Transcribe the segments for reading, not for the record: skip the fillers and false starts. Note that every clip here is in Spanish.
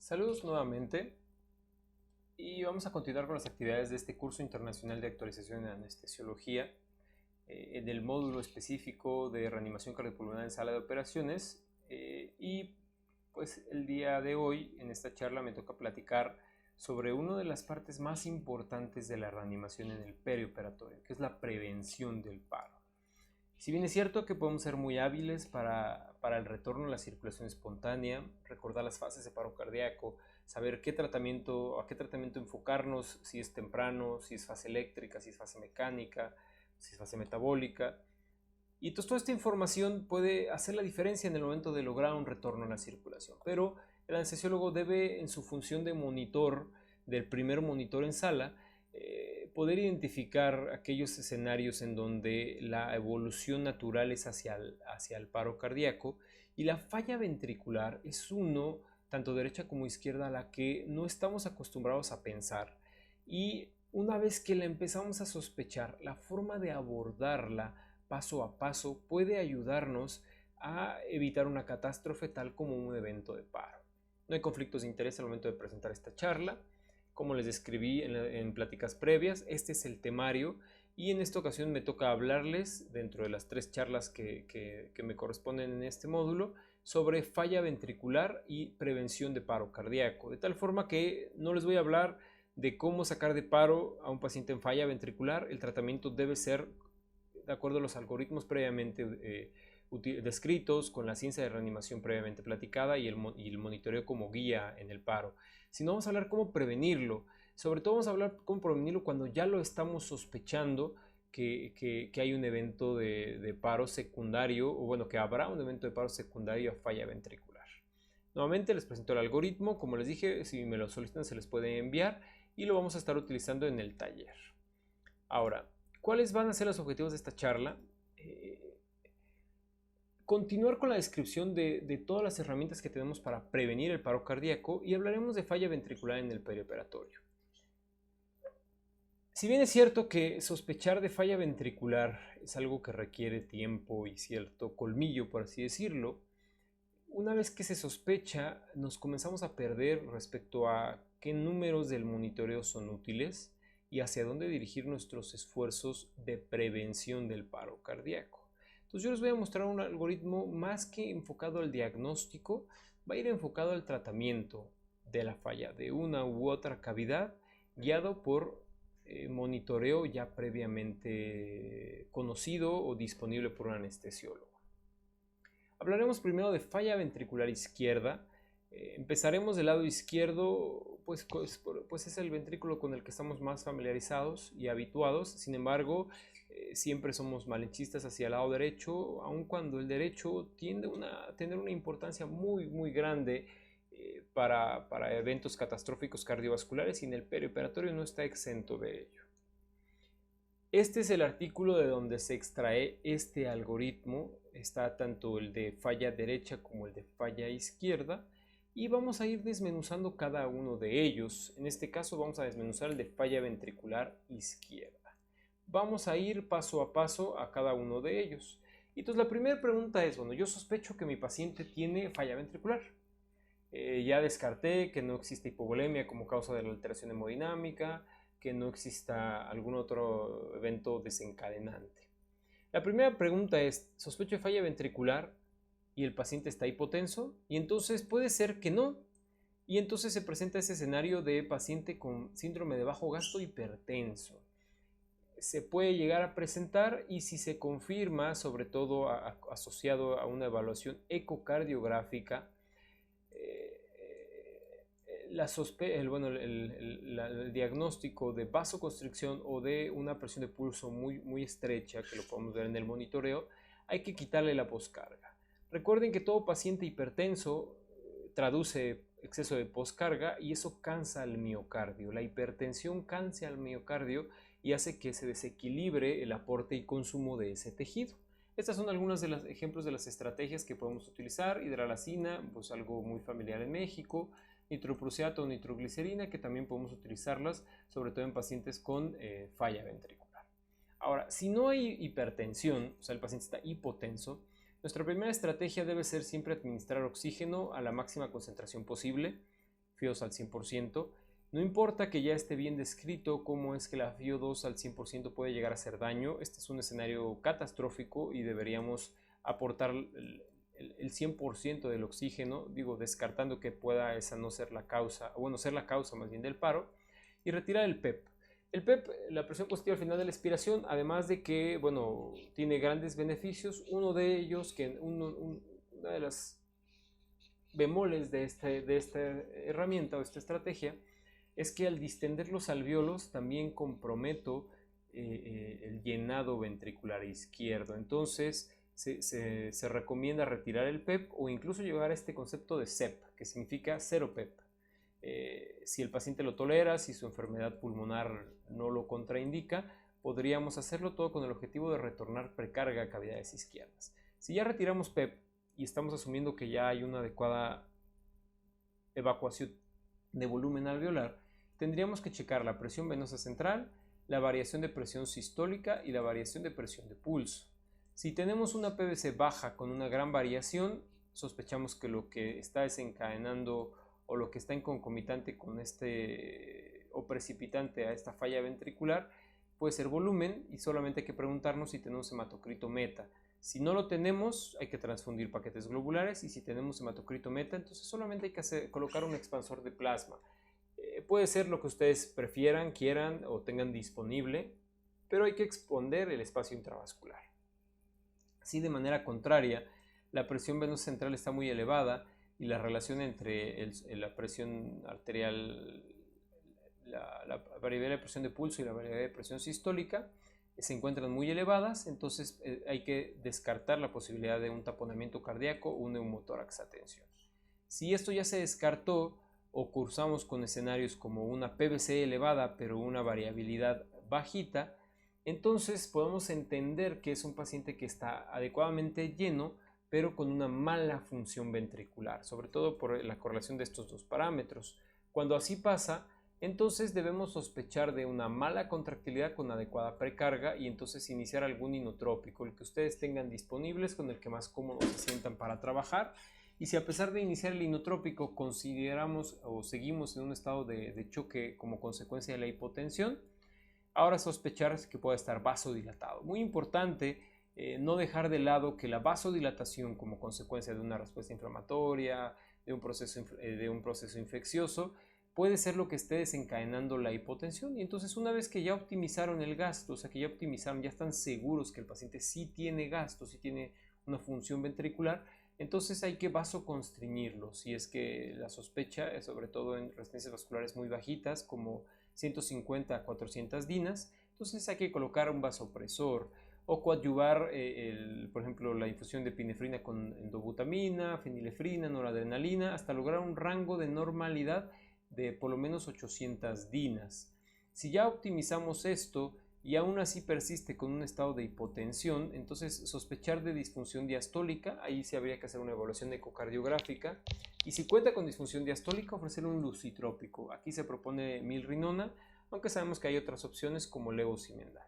Saludos nuevamente y vamos a continuar con las actividades de este curso internacional de actualización en anestesiología en el módulo específico de reanimación cardiopulmonar en sala de operaciones y pues el día de hoy en esta charla me toca platicar sobre una de las partes más importantes de la reanimación en el perioperatorio, que es la prevención del paro. Si bien es cierto que podemos ser muy hábiles para el retorno a la circulación espontánea, recordar las fases de paro cardíaco, saber a qué tratamiento enfocarnos, si es temprano, si es fase eléctrica, si es fase mecánica, si es fase metabólica. Y entonces toda esta información puede hacer la diferencia en el momento de lograr un retorno a la circulación. Pero el anestesiólogo debe, en su función de monitor, del primer monitor en sala, poder identificar aquellos escenarios en donde la evolución natural es hacia el paro cardíaco y la falla ventricular es uno, tanto derecha como izquierda, a la que no estamos acostumbrados a pensar. Y una vez que la empezamos a sospechar, la forma de abordarla paso a paso puede ayudarnos a evitar una catástrofe tal como un evento de paro. No hay conflictos de interés al momento de presentar esta charla. Como les describí en pláticas previas, este es el temario y en esta ocasión me toca hablarles, dentro de las 3 charlas que me corresponden en este módulo, sobre falla ventricular y prevención de paro cardíaco. De tal forma que no les voy a hablar de cómo sacar de paro a un paciente en falla ventricular. El tratamiento debe ser de acuerdo a los algoritmos previamente descritos, con la ciencia de reanimación previamente platicada y el monitoreo como guía en el paro. Sino vamos a hablar cómo prevenirlo. Sobre todo vamos a hablar cómo prevenirlo cuando ya lo estamos sospechando que hay un evento de paro secundario, o bueno, que habrá un evento de paro secundario a falla ventricular. Nuevamente les presento el algoritmo. Como les dije, si me lo solicitan se les puede enviar y lo vamos a estar utilizando en el taller. Ahora, ¿cuáles van a ser los objetivos de esta charla? Continuar con la descripción de todas las herramientas que tenemos para prevenir el paro cardíaco y hablaremos de falla ventricular en el perioperatorio. Si bien es cierto que sospechar de falla ventricular es algo que requiere tiempo y cierto colmillo, por así decirlo, una vez que se sospecha nos comenzamos a perder respecto a qué números del monitoreo son útiles y hacia dónde dirigir nuestros esfuerzos de prevención del paro cardíaco. Entonces yo les voy a mostrar un algoritmo más que enfocado al diagnóstico, va a ir enfocado al tratamiento de la falla de una u otra cavidad, guiado por monitoreo ya previamente conocido o disponible por un anestesiólogo. Hablaremos primero de falla ventricular izquierda. Empezaremos del lado izquierdo, pues es el ventrículo con el que estamos más familiarizados y habituados. Sin embargo, siempre somos malinchistas hacia el lado derecho, aun cuando el derecho tiende a tener una importancia muy grande para eventos catastróficos cardiovasculares, y en el perioperatorio no está exento de ello. Este es el artículo de donde se extrae este algoritmo. Está tanto el de falla derecha como el de falla izquierda y vamos a ir desmenuzando cada uno de ellos. En este caso vamos a desmenuzar el de falla ventricular izquierda. Vamos a ir paso a paso a cada uno de ellos. Entonces la primera pregunta es, bueno, yo sospecho que mi paciente tiene falla ventricular. Ya descarté que no existe hipovolemia como causa de la alteración hemodinámica, que no exista algún otro evento desencadenante. La primera pregunta es, ¿sospecho de falla ventricular y el paciente está hipotenso? Y entonces puede ser que no. Y entonces se presenta ese escenario de paciente con síndrome de bajo gasto hipertenso. Se puede llegar a presentar, y si se confirma, sobre todo asociado a una evaluación ecocardiográfica, el diagnóstico de vasoconstricción o de una presión de pulso muy estrecha, que lo podemos ver en el monitoreo, hay que quitarle la poscarga. Recuerden que todo paciente hipertenso traduce exceso de poscarga y eso cansa al miocardio. La hipertensión cansa al miocardio y hace que se desequilibre el aporte y consumo de ese tejido. Estas son algunos de los ejemplos de las estrategias que podemos utilizar. Hidralazina, pues algo muy familiar en México. Nitroprusiato o nitroglicerina, que también podemos utilizarlas, sobre todo en pacientes con falla ventricular. Ahora, si no hay hipertensión, o sea, el paciente está hipotenso, nuestra primera estrategia debe ser siempre administrar oxígeno a la máxima concentración posible. FiO2 al 100%. No importa que ya esté bien descrito cómo es que la FiO2 al 100% puede llegar a hacer daño. Este es un escenario catastrófico y deberíamos aportar el 100% del oxígeno, digo, descartando que pueda esa no ser la causa, bueno, ser la causa más bien del paro, y retirar el PEP. El PEP, la presión positiva al final de la expiración, además de que, bueno, tiene grandes beneficios, uno de ellos, una de las bemoles de esta herramienta o esta estrategia, es que al distender los alvéolos también comprometo el llenado ventricular izquierdo. Entonces se recomienda retirar el PEP o incluso llegar a este concepto de CEP, que significa cero PEP. Si el paciente lo tolera, si su enfermedad pulmonar no lo contraindica, podríamos hacerlo todo con el objetivo de retornar precarga a cavidades izquierdas. Si ya retiramos PEP y estamos asumiendo que ya hay una adecuada evacuación de volumen alveolar, tendríamos que checar la presión venosa central, la variación de presión sistólica y la variación de presión de pulso. Si tenemos una PVC baja con una gran variación, sospechamos que lo que está desencadenando o lo que está en concomitante con o precipitante a esta falla ventricular puede ser volumen, y solamente hay que preguntarnos si tenemos hematocrito meta. Si no lo tenemos, hay que transfundir paquetes globulares, y si tenemos hematocrito meta, entonces solamente hay que colocar un expansor de plasma. Puede ser lo que ustedes prefieran, quieran o tengan disponible, pero hay que exponer el espacio intravascular. Si de manera contraria la presión venosa central está muy elevada y la relación entre la presión arterial, la variabilidad de presión de pulso y la variabilidad de presión sistólica se encuentran muy elevadas, entonces hay que descartar la posibilidad de un taponamiento cardíaco o un neumotórax a tensión. Si esto ya se descartó o cursamos con escenarios como una PVC elevada pero una variabilidad bajita, entonces podemos entender que es un paciente que está adecuadamente lleno pero con una mala función ventricular, sobre todo por la correlación de estos dos parámetros. Cuando así pasa, entonces debemos sospechar de una mala contractilidad con adecuada precarga y entonces iniciar algún inotrópico, el que ustedes tengan disponibles, con el que más cómodos se sientan para trabajar. Y si a pesar de iniciar el inotrópico consideramos o seguimos en un estado de choque como consecuencia de la hipotensión, ahora sospechar que puede estar vasodilatado. Muy importante no dejar de lado que la vasodilatación como consecuencia de una respuesta inflamatoria, de un proceso infeccioso, puede ser lo que esté desencadenando la hipotensión. Y entonces, una vez que ya optimizaron el gasto, o sea que ya optimizaron, ya están seguros que el paciente sí tiene gasto, sí tiene una función ventricular, entonces hay que vasoconstreñirlo. Si es que la sospecha, sobre todo en resistencias vasculares muy bajitas, como 150 a 400 dinas, entonces hay que colocar un vasopresor o coadyuvar, por ejemplo, la infusión de epinefrina con endobutamina, fenilefrina, noradrenalina, hasta lograr un rango de normalidad de por lo menos 800 dinas. Si ya optimizamos esto y aún así persiste con un estado de hipotensión, entonces sospechar de disfunción diastólica, ahí sí habría que hacer una evaluación ecocardiográfica, y si cuenta con disfunción diastólica, ofrecer un lucitrópico. Aquí se propone milrinona, aunque sabemos que hay otras opciones como levosimendan.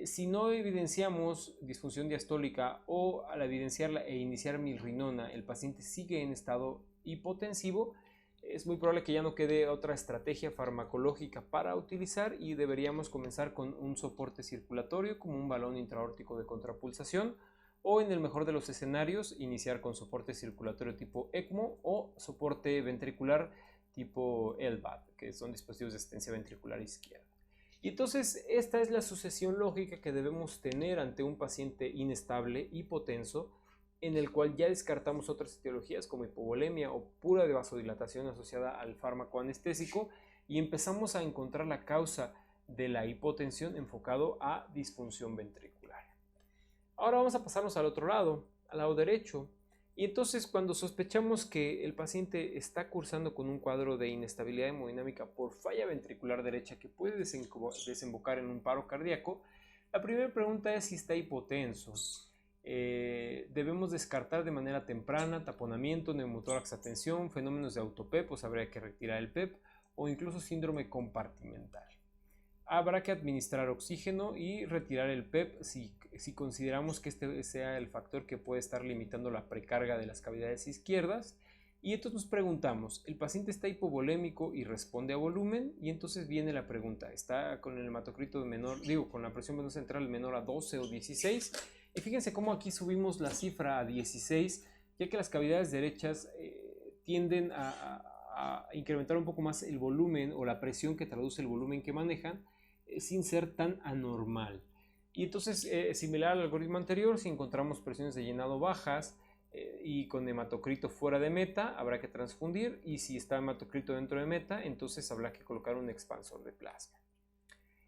Si no evidenciamos disfunción diastólica o al evidenciarla e iniciar milrinona el paciente sigue en estado hipotensivo, es muy probable que ya no quede otra estrategia farmacológica para utilizar y deberíamos comenzar con un soporte circulatorio como un balón intraórtico de contrapulsación, o en el mejor de los escenarios iniciar con soporte circulatorio tipo ECMO o soporte ventricular tipo LVAD, que son dispositivos de asistencia ventricular izquierda. Y entonces esta es la sucesión lógica que debemos tener ante un paciente inestable, hipotenso, en el cual ya descartamos otras etiologías como hipovolemia o pura de vasodilatación asociada al fármaco anestésico, y empezamos a encontrar la causa de la hipotensión enfocado a disfunción ventricular. Ahora vamos a pasarnos al otro lado, al lado derecho. Y entonces, cuando sospechamos que el paciente está cursando con un cuadro de inestabilidad hemodinámica por falla ventricular derecha que puede desembocar en un paro cardíaco, la primera pregunta es si está hipotenso. Debemos descartar de manera temprana taponamiento, neumotórax a tensión, fenómenos de autoPEP, pues habría que retirar el PEP, o incluso síndrome compartimental. Habrá que administrar oxígeno y retirar el PEP si consideramos que este sea el factor que puede estar limitando la precarga de las cavidades izquierdas, Y entonces nos preguntamos, ¿el paciente está hipovolémico y responde a volumen? Y entonces viene la pregunta, ¿está con el hematocrito menor, con la presión venosa central menor a 12 o 16? Y fíjense cómo aquí subimos la cifra a 16, ya que las cavidades derechas tienden a incrementar un poco más el volumen o la presión que traduce el volumen que manejan, sin ser tan anormal. Y entonces, similar al algoritmo anterior, si encontramos presiones de llenado bajas, y con hematocrito fuera de meta, habrá que transfundir, y si está hematocrito dentro de meta, entonces habrá que colocar un expansor de plasma.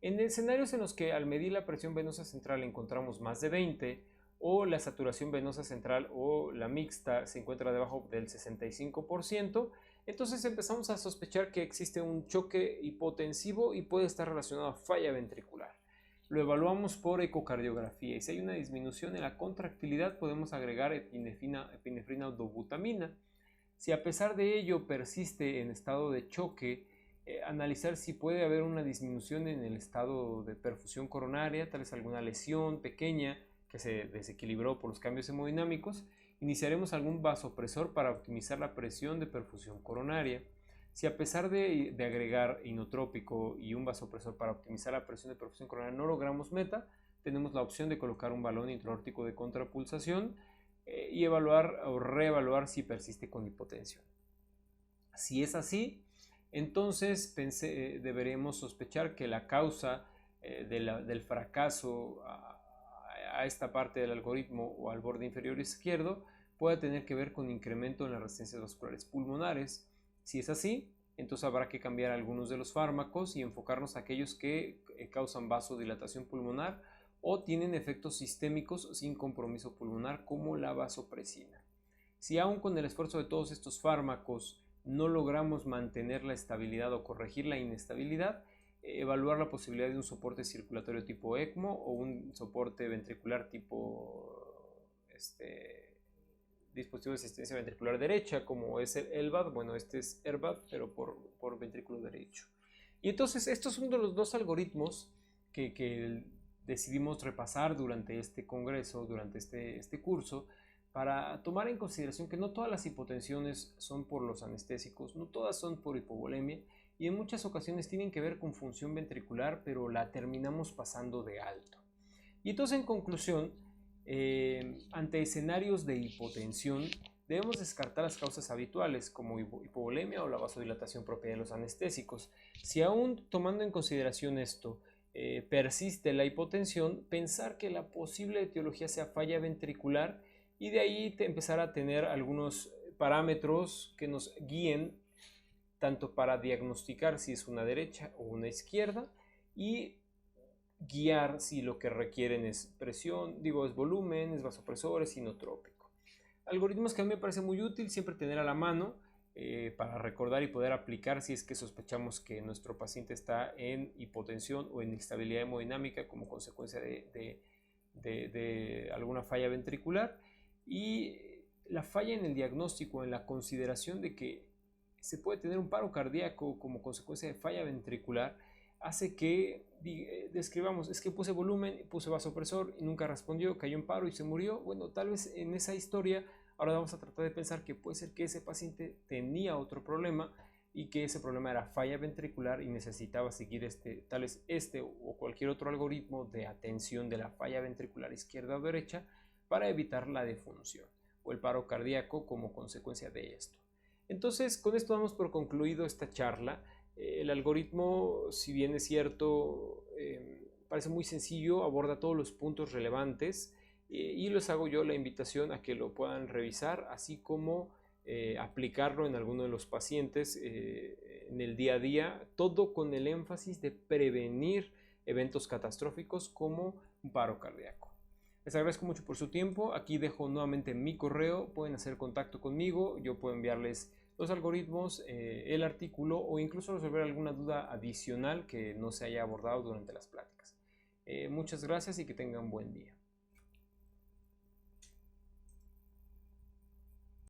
En escenarios en los que al medir la presión venosa central encontramos más de 20, o la saturación venosa central o la mixta se encuentra debajo del 65%, entonces empezamos a sospechar que existe un choque hipotensivo y puede estar relacionado a falla ventricular. Lo evaluamos por ecocardiografía, y si hay una disminución en la contractilidad podemos agregar epinefrina o dobutamina. Si a pesar de ello persiste en estado de choque, analizar si puede haber una disminución en el estado de perfusión coronaria, tal vez alguna lesión pequeña que se desequilibró por los cambios hemodinámicos. Iniciaremos algún vasopresor para optimizar la presión de perfusión coronaria. Si a pesar de agregar inotrópico y un vasopresor para optimizar la presión de perfusión coronaria no logramos meta, tenemos la opción de colocar un balón intraórtico de contrapulsación y evaluar o reevaluar si persiste con hipotensión. Si es así, entonces deberemos sospechar que la causa del fracaso a esta parte del algoritmo o al borde inferior izquierdo pueda tener que ver con incremento en las resistencias vasculares pulmonares. Si es así, entonces habrá que cambiar algunos de los fármacos y enfocarnos a aquellos que causan vasodilatación pulmonar o tienen efectos sistémicos sin compromiso pulmonar, como la vasopresina. Si aún con el esfuerzo de todos estos fármacos no logramos mantener la estabilidad o corregir la inestabilidad, evaluar la posibilidad de un soporte circulatorio tipo ECMO o un soporte ventricular tipo dispositivo de asistencia ventricular derecha, como es el LVAD. Bueno, este es ERVAD, pero por ventrículo derecho. Y entonces estos son los dos algoritmos que decidimos repasar durante este congreso, durante este curso, para tomar en consideración que no todas las hipotensiones son por los anestésicos, no todas son por hipovolemia, y en muchas ocasiones tienen que ver con función ventricular, pero la terminamos pasando de alto. Y entonces, en conclusión, ante escenarios de hipotensión, debemos descartar las causas habituales como hipovolemia o la vasodilatación propia de los anestésicos. Si aún tomando en consideración esto, persiste la hipotensión, pensar que la posible etiología sea falla ventricular, y de ahí empezar a tener algunos parámetros que nos guíen tanto para diagnosticar si es una derecha o una izquierda, y guiar si lo que requieren es presión, es volumen, es vasopresor, es inotrópico. Algoritmos que a mí me parece muy útil siempre tener a la mano para recordar y poder aplicar si es que sospechamos que nuestro paciente está en hipotensión o en instabilidad hemodinámica como consecuencia de alguna falla ventricular. Y la falla en el diagnóstico, en la consideración de que se puede tener un paro cardíaco como consecuencia de falla ventricular, hace que describamos, es que puse volumen, puse vasopresor y nunca respondió, cayó en paro y se murió. Bueno, tal vez en esa historia ahora vamos a tratar de pensar que puede ser que ese paciente tenía otro problema y que ese problema era falla ventricular y necesitaba seguir tal vez o cualquier otro algoritmo de atención de la falla ventricular izquierda o derecha para evitar la defunción o el paro cardíaco como consecuencia de esto. Entonces, con esto damos por concluido esta charla. El algoritmo, si bien es cierto, parece muy sencillo, aborda todos los puntos relevantes, y les hago yo la invitación a que lo puedan revisar, así como aplicarlo en alguno de los pacientes en el día a día, todo con el énfasis de prevenir eventos catastróficos como un paro cardíaco. Les agradezco mucho por su tiempo. Aquí dejo nuevamente mi correo, pueden hacer contacto conmigo, yo puedo enviarles los algoritmos, el artículo, o incluso resolver alguna duda adicional que no se haya abordado durante las pláticas. Muchas gracias y que tengan buen día.